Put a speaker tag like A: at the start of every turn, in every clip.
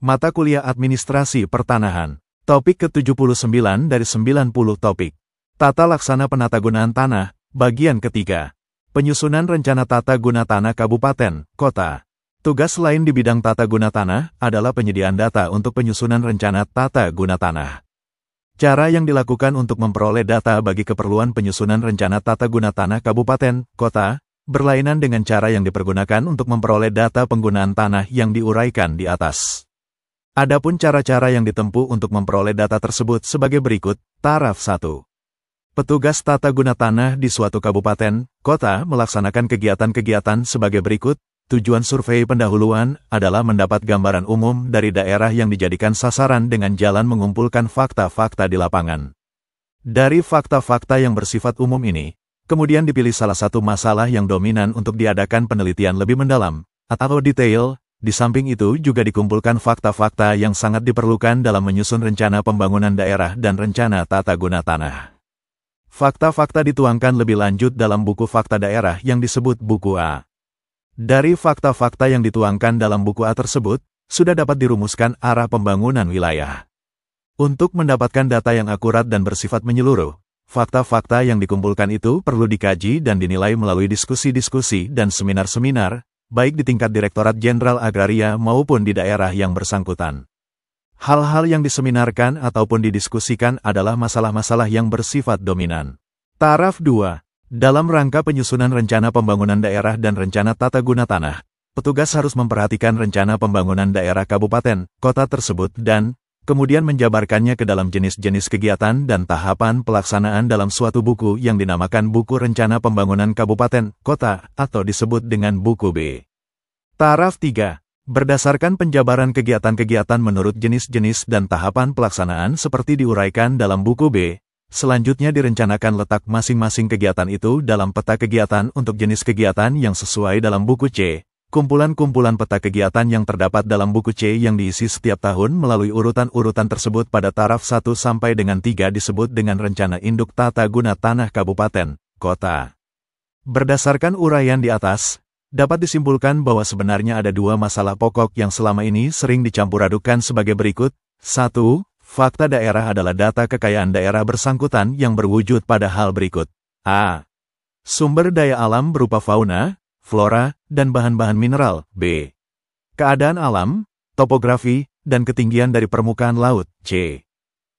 A: Mata Kuliah Administrasi Pertanahan. Topik ke-79 dari 90 topik. Tata Laksana Penatagunaan Tanah, bagian ketiga. Penyusunan Rencana Tata Guna Tanah Kabupaten, Kota. Tugas lain di bidang tata guna tanah adalah penyediaan data untuk penyusunan rencana tata guna tanah. Cara yang dilakukan untuk memperoleh data bagi keperluan penyusunan rencana tata guna tanah kabupaten, kota, berlainan dengan cara yang dipergunakan untuk memperoleh data penggunaan tanah yang diuraikan di atas. Adapun cara-cara yang ditempuh untuk memperoleh data tersebut sebagai berikut. Taraf 1. Petugas tata guna tanah di suatu kabupaten, kota melaksanakan kegiatan-kegiatan sebagai berikut. Tujuan survei pendahuluan adalah mendapat gambaran umum dari daerah yang dijadikan sasaran dengan jalan mengumpulkan fakta-fakta di lapangan. Dari fakta-fakta yang bersifat umum ini, kemudian dipilih salah satu masalah yang dominan untuk diadakan penelitian lebih mendalam atau detail. Di samping itu juga dikumpulkan fakta-fakta yang sangat diperlukan dalam menyusun rencana pembangunan daerah dan rencana tata guna tanah. Fakta-fakta dituangkan lebih lanjut dalam buku fakta daerah yang disebut buku A. Dari fakta-fakta yang dituangkan dalam buku A tersebut, sudah dapat dirumuskan arah pembangunan wilayah. Untuk mendapatkan data yang akurat dan bersifat menyeluruh, fakta-fakta yang dikumpulkan itu perlu dikaji dan dinilai melalui diskusi-diskusi dan seminar-seminar, baik di tingkat Direktorat Jenderal Agraria maupun di daerah yang bersangkutan. Hal-hal yang diseminarkan ataupun didiskusikan adalah masalah-masalah yang bersifat dominan. Taraf 2. Dalam rangka penyusunan rencana pembangunan daerah dan rencana tata guna tanah, petugas harus memperhatikan rencana pembangunan daerah kabupaten, kota tersebut dan kemudian menjabarkannya ke dalam jenis-jenis kegiatan dan tahapan pelaksanaan dalam suatu buku yang dinamakan Buku Rencana Pembangunan Kabupaten, Kota, atau disebut dengan Buku B. Taraf 3. Berdasarkan penjabaran kegiatan-kegiatan menurut jenis-jenis dan tahapan pelaksanaan seperti diuraikan dalam Buku B, selanjutnya direncanakan letak masing-masing kegiatan itu dalam peta kegiatan untuk jenis kegiatan yang sesuai dalam Buku C. Kumpulan-kumpulan peta kegiatan yang terdapat dalam Buku C yang diisi setiap tahun melalui urutan-urutan tersebut pada taraf 1 sampai dengan 3 disebut dengan Rencana Induk Tata Guna Tanah Kabupaten, Kota. Berdasarkan uraian di atas, dapat disimpulkan bahwa sebenarnya ada dua masalah pokok yang selama ini sering dicampur-adukan sebagai berikut. 1. Fakta daerah adalah data kekayaan daerah bersangkutan yang berwujud pada hal berikut. A. Sumber daya alam berupa fauna, flora, dan bahan-bahan mineral. B. Keadaan alam, topografi, dan ketinggian dari permukaan laut. C.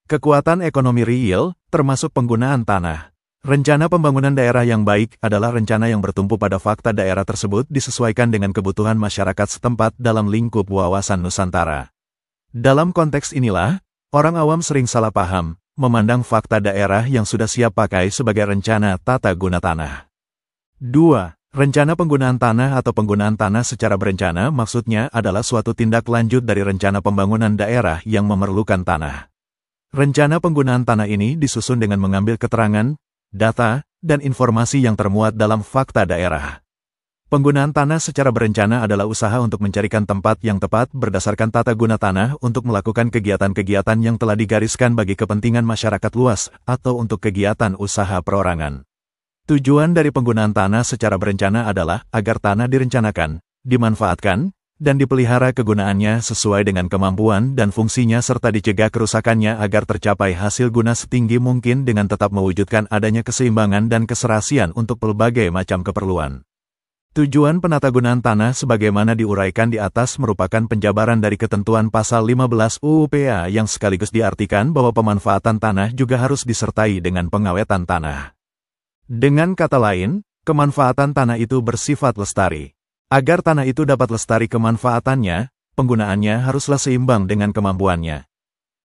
A: Kekuatan ekonomi real, termasuk penggunaan tanah. Rencana pembangunan daerah yang baik adalah rencana yang bertumpu pada fakta daerah tersebut disesuaikan dengan kebutuhan masyarakat setempat dalam lingkup wawasan Nusantara. Dalam konteks inilah, orang awam sering salah paham, memandang fakta daerah yang sudah siap pakai sebagai rencana tata guna tanah. 2. Rencana penggunaan tanah atau penggunaan tanah secara berencana maksudnya adalah suatu tindak lanjut dari rencana pembangunan daerah yang memerlukan tanah. Rencana penggunaan tanah ini disusun dengan mengambil keterangan, data, dan informasi yang termuat dalam fakta daerah. Penggunaan tanah secara berencana adalah usaha untuk mencarikan tempat yang tepat berdasarkan tata guna tanah untuk melakukan kegiatan-kegiatan yang telah digariskan bagi kepentingan masyarakat luas atau untuk kegiatan usaha perorangan. Tujuan dari penggunaan tanah secara berencana adalah agar tanah direncanakan, dimanfaatkan, dan dipelihara kegunaannya sesuai dengan kemampuan dan fungsinya serta dicegah kerusakannya agar tercapai hasil guna setinggi mungkin dengan tetap mewujudkan adanya keseimbangan dan keserasian untuk berbagai macam keperluan. Tujuan penatagunaan tanah sebagaimana diuraikan di atas merupakan penjabaran dari ketentuan pasal 15 UU PA yang sekaligus diartikan bahwa pemanfaatan tanah juga harus disertai dengan pengawetan tanah. Dengan kata lain, kemanfaatan tanah itu bersifat lestari. Agar tanah itu dapat lestari kemanfaatannya, penggunaannya haruslah seimbang dengan kemampuannya.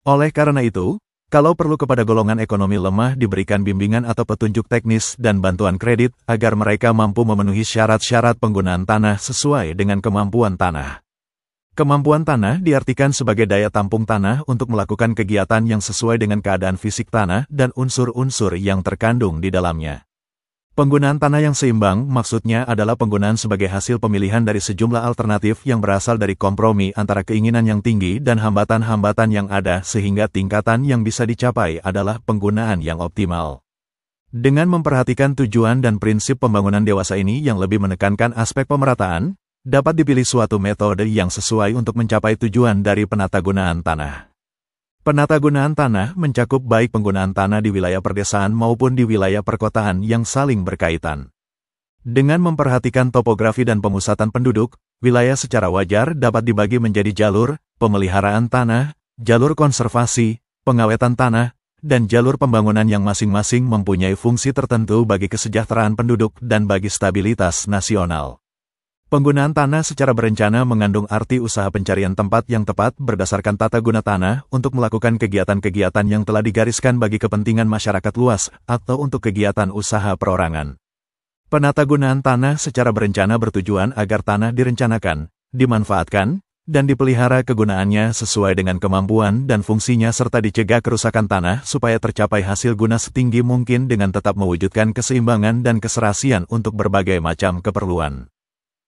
A: Oleh karena itu, kalau perlu kepada golongan ekonomi lemah diberikan bimbingan atau petunjuk teknis dan bantuan kredit agar mereka mampu memenuhi syarat-syarat penggunaan tanah sesuai dengan kemampuan tanah. Kemampuan tanah diartikan sebagai daya tampung tanah untuk melakukan kegiatan yang sesuai dengan keadaan fisik tanah dan unsur-unsur yang terkandung di dalamnya. Penggunaan tanah yang seimbang maksudnya adalah penggunaan sebagai hasil pemilihan dari sejumlah alternatif yang berasal dari kompromi antara keinginan yang tinggi dan hambatan-hambatan yang ada sehingga tingkatan yang bisa dicapai adalah penggunaan yang optimal. Dengan memperhatikan tujuan dan prinsip pembangunan dewasa ini yang lebih menekankan aspek pemerataan, Dapat dipilih suatu metode yang sesuai untuk mencapai tujuan dari penatagunaan tanah. Penatagunaan tanah mencakup baik penggunaan tanah di wilayah perdesaan maupun di wilayah perkotaan yang saling berkaitan. Dengan memperhatikan topografi dan pemusatan penduduk, wilayah secara wajar dapat dibagi menjadi jalur pemeliharaan tanah, jalur konservasi, pengawetan tanah, dan jalur pembangunan yang masing-masing mempunyai fungsi tertentu bagi kesejahteraan penduduk dan bagi stabilitas nasional. Penggunaan tanah secara berencana mengandung arti usaha pencarian tempat yang tepat berdasarkan tata guna tanah untuk melakukan kegiatan-kegiatan yang telah digariskan bagi kepentingan masyarakat luas atau untuk kegiatan usaha perorangan. Penatagunaan tanah secara berencana bertujuan agar tanah direncanakan, dimanfaatkan, dan dipelihara kegunaannya sesuai dengan kemampuan dan fungsinya serta dicegah kerusakan tanah supaya tercapai hasil guna setinggi mungkin dengan tetap mewujudkan keseimbangan dan keserasian untuk berbagai macam keperluan.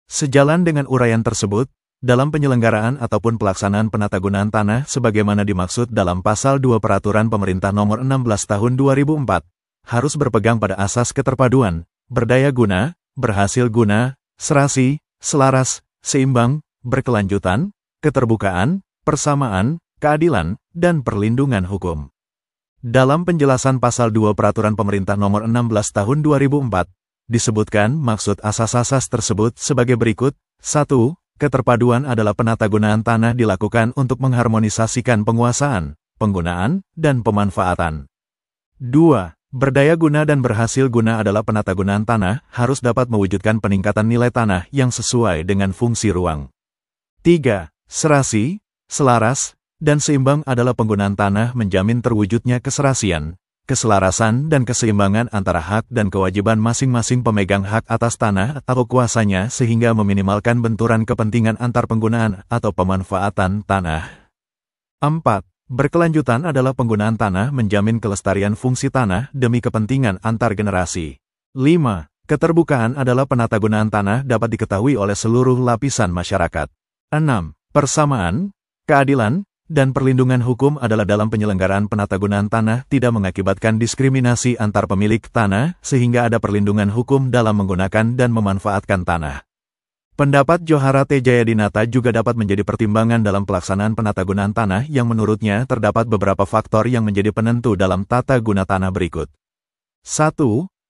A: Sejalan dengan uraian tersebut, dalam penyelenggaraan ataupun pelaksanaan penatagunaan tanah sebagaimana dimaksud dalam Pasal 2 Peraturan Pemerintah Nomor 16 Tahun 2004, harus berpegang pada asas keterpaduan, berdaya guna, berhasil guna, serasi, selaras, seimbang, berkelanjutan, keterbukaan, persamaan, keadilan, dan perlindungan hukum. Dalam penjelasan Pasal 2 Peraturan Pemerintah Nomor 16 Tahun 2004, disebutkan maksud asas-asas tersebut sebagai berikut. 1. Keterpaduan adalah penatagunaan tanah dilakukan untuk mengharmonisasikan penguasaan, penggunaan, dan pemanfaatan. 2. Berdaya guna dan berhasil guna adalah penatagunaan tanah harus dapat mewujudkan peningkatan nilai tanah yang sesuai dengan fungsi ruang. 3. Serasi, selaras, dan seimbang adalah penggunaan tanah menjamin terwujudnya keserasian, keselarasan dan keseimbangan antara hak dan kewajiban masing-masing pemegang hak atas tanah atau kuasanya sehingga meminimalkan benturan kepentingan antar penggunaan atau pemanfaatan tanah. 4. Berkelanjutan adalah penggunaan tanah menjamin kelestarian fungsi tanah demi kepentingan antar generasi. 5. Keterbukaan adalah penatagunaan tanah dapat diketahui oleh seluruh lapisan masyarakat. 6. Persamaan, keadilan, dan perlindungan hukum adalah dalam penyelenggaraan penatagunaan tanah tidak mengakibatkan diskriminasi antar pemilik tanah sehingga ada perlindungan hukum dalam menggunakan dan memanfaatkan tanah. Pendapat Johara T. Jayadinata juga dapat menjadi pertimbangan dalam pelaksanaan penatagunaan tanah yang menurutnya terdapat beberapa faktor yang menjadi penentu dalam tata guna tanah berikut. 1.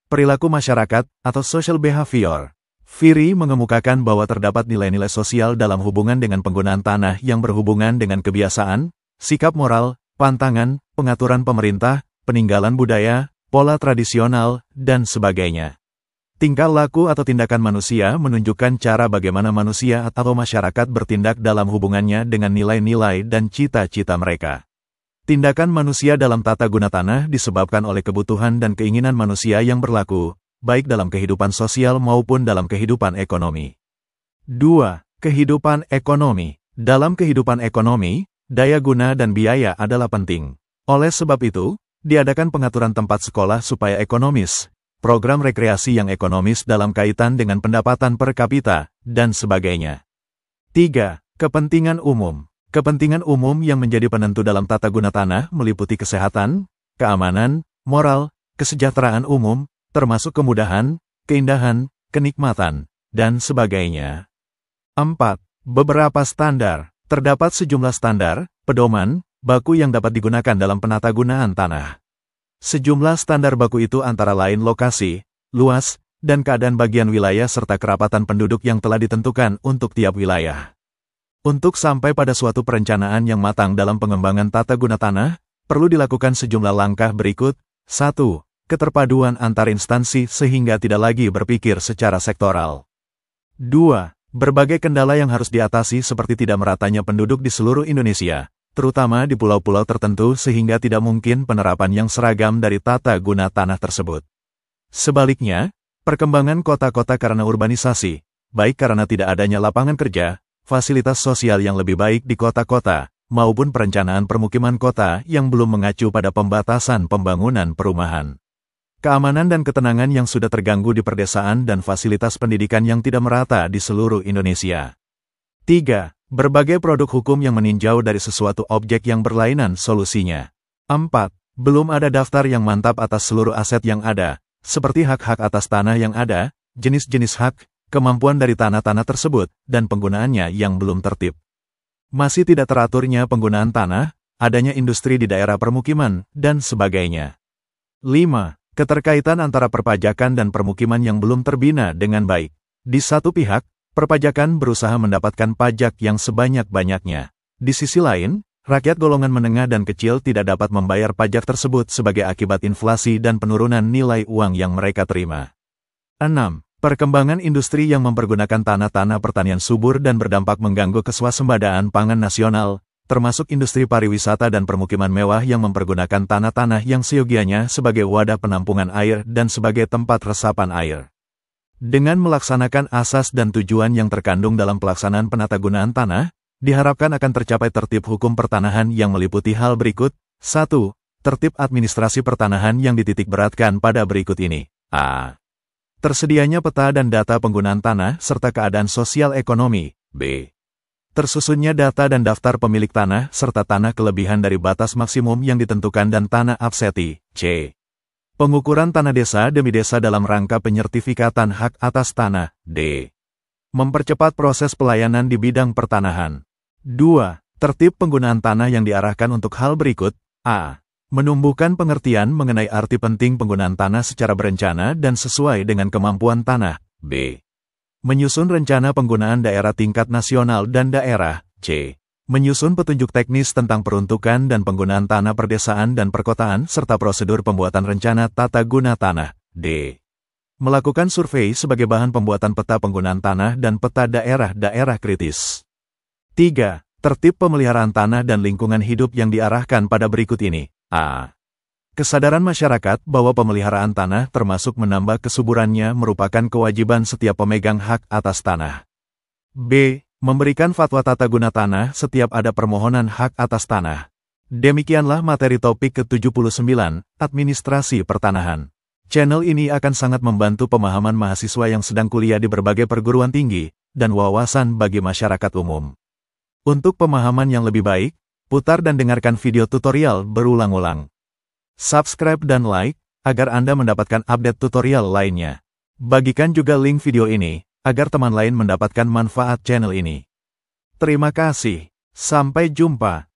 A: Perilaku masyarakat atau social behavior. Firi mengemukakan bahwa terdapat nilai-nilai sosial dalam hubungan dengan penggunaan tanah yang berhubungan dengan kebiasaan, sikap moral, pantangan, pengaturan pemerintah, peninggalan budaya, pola tradisional, dan sebagainya. Tingkah laku atau tindakan manusia menunjukkan cara bagaimana manusia atau masyarakat bertindak dalam hubungannya dengan nilai-nilai dan cita-cita mereka. Tindakan manusia dalam tata guna tanah disebabkan oleh kebutuhan dan keinginan manusia yang berlaku, baik dalam kehidupan sosial maupun dalam kehidupan ekonomi. 2. Kehidupan ekonomi. Dalam kehidupan ekonomi, daya guna dan biaya adalah penting. Oleh sebab itu, diadakan pengaturan tempat sekolah supaya ekonomis, program rekreasi yang ekonomis dalam kaitan dengan pendapatan per kapita, dan sebagainya. 3. Kepentingan umum. Kepentingan umum yang menjadi penentu dalam tata guna tanah meliputi kesehatan, keamanan, moral, kesejahteraan umum, termasuk kemudahan, keindahan, kenikmatan, dan sebagainya. 4. Beberapa standar. Terdapat sejumlah standar, pedoman, baku yang dapat digunakan dalam penatagunaan tanah. Sejumlah standar baku itu antara lain lokasi, luas, dan keadaan bagian wilayah serta kerapatan penduduk yang telah ditentukan untuk tiap wilayah. Untuk sampai pada suatu perencanaan yang matang dalam pengembangan tata guna tanah, perlu dilakukan sejumlah langkah berikut. 1. Keterpaduan antar instansi sehingga tidak lagi berpikir secara sektoral. 2. Berbagai kendala yang harus diatasi seperti tidak meratanya penduduk di seluruh Indonesia, terutama di pulau-pulau tertentu sehingga tidak mungkin penerapan yang seragam dari tata guna tanah tersebut. Sebaliknya, perkembangan kota-kota karena urbanisasi, baik karena tidak adanya lapangan kerja, fasilitas sosial yang lebih baik di kota-kota, maupun perencanaan permukiman kota yang belum mengacu pada pembatasan pembangunan perumahan. Keamanan dan ketenangan yang sudah terganggu di perdesaan dan fasilitas pendidikan yang tidak merata di seluruh Indonesia. 3. Berbagai produk hukum yang meninjau dari sesuatu objek yang berlainan solusinya. 4. Belum ada daftar yang mantap atas seluruh aset yang ada, seperti hak-hak atas tanah yang ada, jenis-jenis hak, kemampuan dari tanah-tanah tersebut, dan penggunaannya yang belum tertib. Masih tidak teraturnya penggunaan tanah, adanya industri di daerah permukiman, dan sebagainya. 5. Keterkaitan antara perpajakan dan permukiman yang belum terbina dengan baik. Di satu pihak, perpajakan berusaha mendapatkan pajak yang sebanyak-banyaknya. Di sisi lain, rakyat golongan menengah dan kecil tidak dapat membayar pajak tersebut sebagai akibat inflasi dan penurunan nilai uang yang mereka terima. 6. Perkembangan industri yang mempergunakan tanah-tanah pertanian subur dan berdampak mengganggu keswasembadaan pangan nasional, termasuk industri pariwisata dan permukiman mewah yang mempergunakan tanah-tanah yang seyogianya sebagai wadah penampungan air dan sebagai tempat resapan air. Dengan melaksanakan asas dan tujuan yang terkandung dalam pelaksanaan penatagunaan tanah, diharapkan akan tercapai tertib hukum pertanahan yang meliputi hal berikut. 1. Tertib administrasi pertanahan yang dititikberatkan pada berikut ini. A. Tersedianya peta dan data penggunaan tanah serta keadaan sosial ekonomi. B. Tersusunnya data dan daftar pemilik tanah serta tanah kelebihan dari batas maksimum yang ditentukan dan tanah abseti. C. Pengukuran tanah desa demi desa dalam rangka penyertifikatan hak atas tanah. D. Mempercepat proses pelayanan di bidang pertanahan. 2. Tertib penggunaan tanah yang diarahkan untuk hal berikut. A. Menumbuhkan pengertian mengenai arti penting penggunaan tanah secara berencana dan sesuai dengan kemampuan tanah. B. Menyusun rencana penggunaan daerah tingkat nasional dan daerah. C. Menyusun petunjuk teknis tentang peruntukan dan penggunaan tanah perdesaan dan perkotaan serta prosedur pembuatan rencana tata guna tanah. D. Melakukan survei sebagai bahan pembuatan peta penggunaan tanah dan peta daerah-daerah kritis. 3. Tertib pemeliharaan tanah dan lingkungan hidup yang diarahkan pada berikut ini. A. Kesadaran masyarakat bahwa pemeliharaan tanah termasuk menambah kesuburannya merupakan kewajiban setiap pemegang hak atas tanah. B. Memberikan fatwa tata guna tanah setiap ada permohonan hak atas tanah. Demikianlah materi topik ke-79, Administrasi Pertanahan. Channel ini akan sangat membantu pemahaman mahasiswa yang sedang kuliah di berbagai perguruan tinggi, dan wawasan bagi masyarakat umum. Untuk pemahaman yang lebih baik, putar dan dengarkan video tutorial berulang-ulang. Subscribe dan like, agar Anda mendapatkan update tutorial lainnya. Bagikan juga link video ini, agar teman lain mendapatkan manfaat channel ini. Terima kasih. Sampai jumpa.